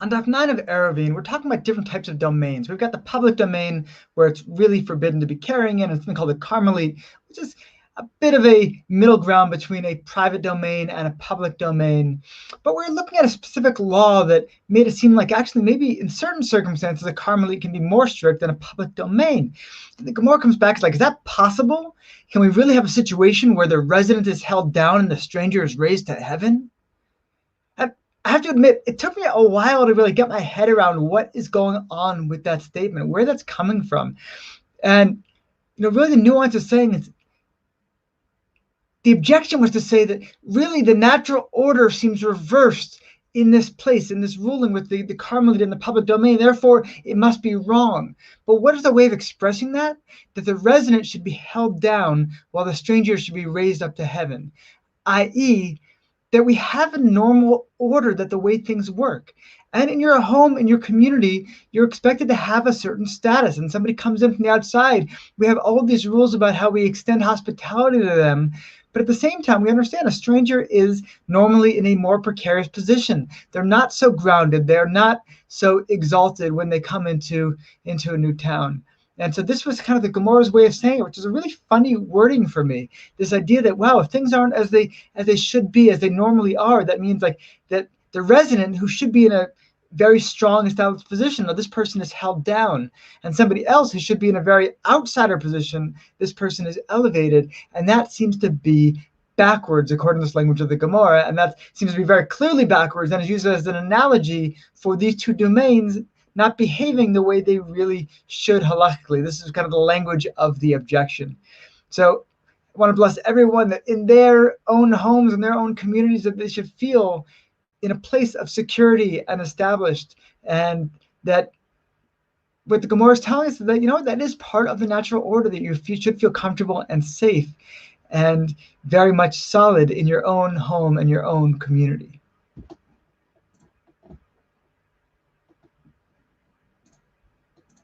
On Daf 9 of Eruvin, we're talking about different types of domains. We've got the public domain where it's really forbidden to be carrying in. It's something called the Carmelite, which is a bit of a middle ground between a private domain and a public domain. But we're looking at a specific law that made it seem like actually maybe in certain circumstances a Carmelite can be more strict than a public domain. And the Gemara comes back, it's like, is that possible? Can we really have a situation where the resident is held down and the stranger is raised to heaven? I have to admit, it took me a while to really get my head around what is going on with that statement, where that's coming from. And, really the nuance of saying is the objection was to say that really the natural order seems reversed in this place, in this ruling with the Carmelite in the public domain. Therefore, it must be wrong. But what is the way of expressing that? That the resident should be held down while the stranger should be raised up to heaven, i.e., that we have a normal order, that the way things work. And in your home, in your community, you're expected to have a certain status. And somebody comes in from the outside, we have all these rules about how we extend hospitality to them. But at the same time, we understand a stranger is normally in a more precarious position. They're not so grounded. They're not so exalted when they come into a new town. And so this was kind of the Gemara's way of saying it, which is a really funny wording for me. This idea that, wow, if things aren't as they should be, as they normally are, that means like that the resident who should be in a very strong established position, this person is held down. And somebody else who should be in a very outsider position, this person is elevated. And that seems to be backwards according to this language of the Gemara. And that seems to be very clearly backwards and is used as an analogy for these two domains not behaving the way they really should halakhically. This is kind of the language of the objection. So I want to bless everyone that in their own homes, in their own communities, that they should feel in a place of security and established, and that what the Gemara is telling us is that, that is part of the natural order, that you should feel comfortable and safe and very much solid in your own home and your own community.